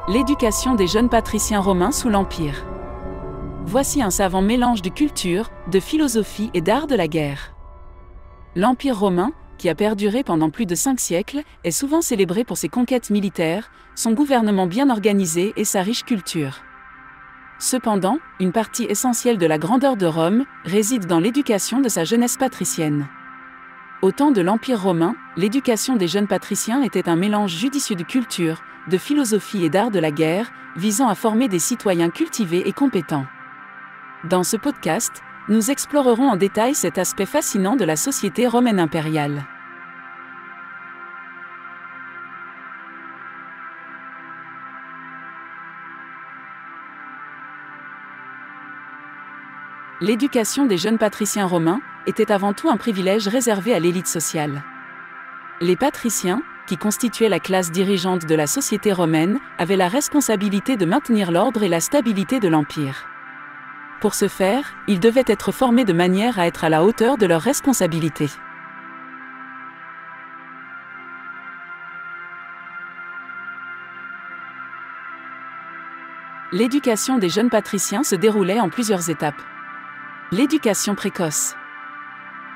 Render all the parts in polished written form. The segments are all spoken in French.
L'éducation des jeunes patriciens romains sous l'Empire. Voici un savant mélange de culture, de philosophie et d'art de la guerre. L'Empire romain, qui a perduré pendant plus de 5 siècles, est souvent célébré pour ses conquêtes militaires, son gouvernement bien organisé et sa riche culture. Cependant, une partie essentielle de la grandeur de Rome réside dans l'éducation de sa jeunesse patricienne. Au temps de l'Empire romain, l'éducation des jeunes patriciens était un mélange judicieux de culture, de philosophie et d'art de la guerre, visant à former des citoyens cultivés et compétents. Dans ce podcast, nous explorerons en détail cet aspect fascinant de la société romaine impériale. L'éducation des jeunes patriciens romains était avant tout un privilège réservé à l'élite sociale. Les patriciens, qui constituaient la classe dirigeante de la société romaine, avaient la responsabilité de maintenir l'ordre et la stabilité de l'Empire. Pour ce faire, ils devaient être formés de manière à être à la hauteur de leurs responsabilités. L'éducation des jeunes patriciens se déroulait en plusieurs étapes. L'éducation précoce.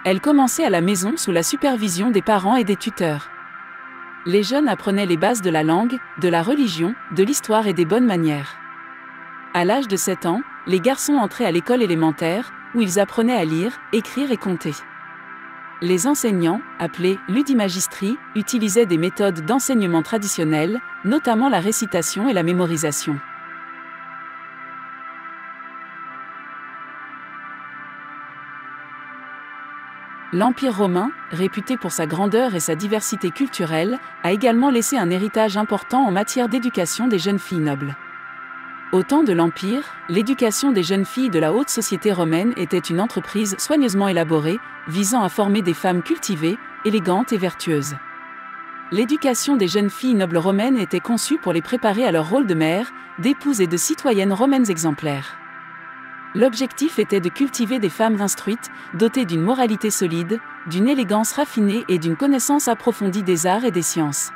Elle commençait à la maison sous la supervision des parents et des tuteurs. Les jeunes apprenaient les bases de la langue, de la religion, de l'histoire et des bonnes manières. À l'âge de 7 ans, les garçons entraient à l'école élémentaire, où ils apprenaient à lire, écrire et compter. Les enseignants, appelés ludimagistri, utilisaient des méthodes d'enseignement traditionnelles, notamment la récitation et la mémorisation. L'Empire romain, réputé pour sa grandeur et sa diversité culturelle, a également laissé un héritage important en matière d'éducation des jeunes filles nobles. Au temps de l'Empire, l'éducation des jeunes filles de la haute société romaine était une entreprise soigneusement élaborée, visant à former des femmes cultivées, élégantes et vertueuses. L'éducation des jeunes filles nobles romaines était conçue pour les préparer à leur rôle de mère, d'épouse et de citoyennes romaines exemplaires. L'objectif était de cultiver des femmes instruites, dotées d'une moralité solide, d'une élégance raffinée et d'une connaissance approfondie des arts et des sciences.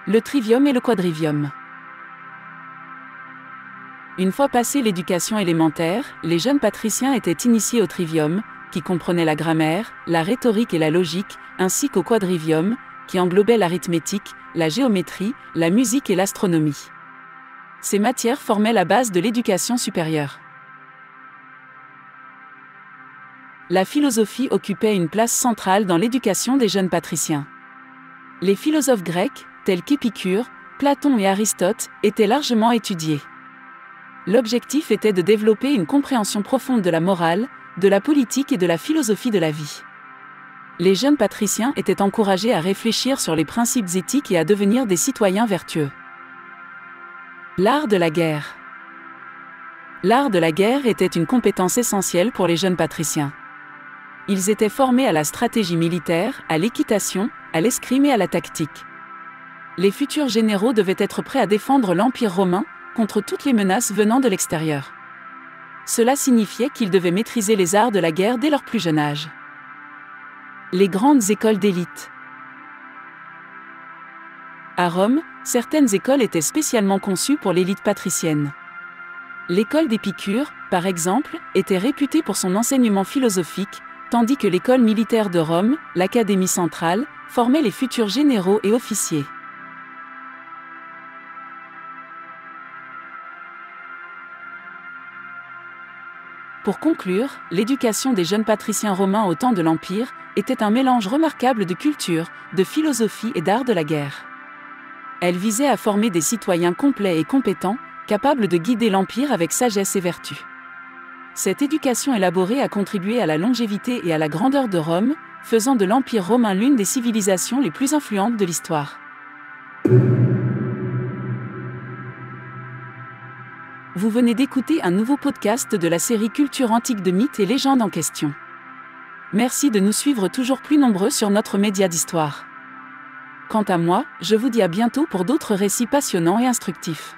Le trivium et le quadrivium. Une fois passée l'éducation élémentaire, les jeunes patriciens étaient initiés au trivium, qui comprenait la grammaire, la rhétorique et la logique, ainsi qu'au quadrivium, qui englobait l'arithmétique, la géométrie, la musique et l'astronomie. Ces matières formaient la base de l'éducation supérieure. La philosophie occupait une place centrale dans l'éducation des jeunes patriciens. Les philosophes grecs, tels qu'Épicure, Platon et Aristote, étaient largement étudiés. L'objectif était de développer une compréhension profonde de la morale, de la politique et de la philosophie de la vie. Les jeunes patriciens étaient encouragés à réfléchir sur les principes éthiques et à devenir des citoyens vertueux. L'art de la guerre. L'art de la guerre était une compétence essentielle pour les jeunes patriciens. Ils étaient formés à la stratégie militaire, à l'équitation, à l'escrime et à la tactique. Les futurs généraux devaient être prêts à défendre l'Empire romain contre toutes les menaces venant de l'extérieur. Cela signifiait qu'ils devaient maîtriser les arts de la guerre dès leur plus jeune âge. Les grandes écoles d'élite. À Rome, certaines écoles étaient spécialement conçues pour l'élite patricienne. L'école d'Épicure, par exemple, était réputée pour son enseignement philosophique, tandis que l'école militaire de Rome, l'Académie centrale, formait les futurs généraux et officiers. Pour conclure, l'éducation des jeunes patriciens romains au temps de l'Empire était un mélange remarquable de culture, de philosophie et d'art de la guerre. Elle visait à former des citoyens complets et compétents, capables de guider l'Empire avec sagesse et vertu. Cette éducation élaborée a contribué à la longévité et à la grandeur de Rome, faisant de l'Empire romain l'une des civilisations les plus influentes de l'histoire. Vous venez d'écouter un nouveau podcast de la série Culture antique de mythes et légendes en question. Merci de nous suivre toujours plus nombreux sur notre média d'histoire. Quant à moi, je vous dis à bientôt pour d'autres récits passionnants et instructifs.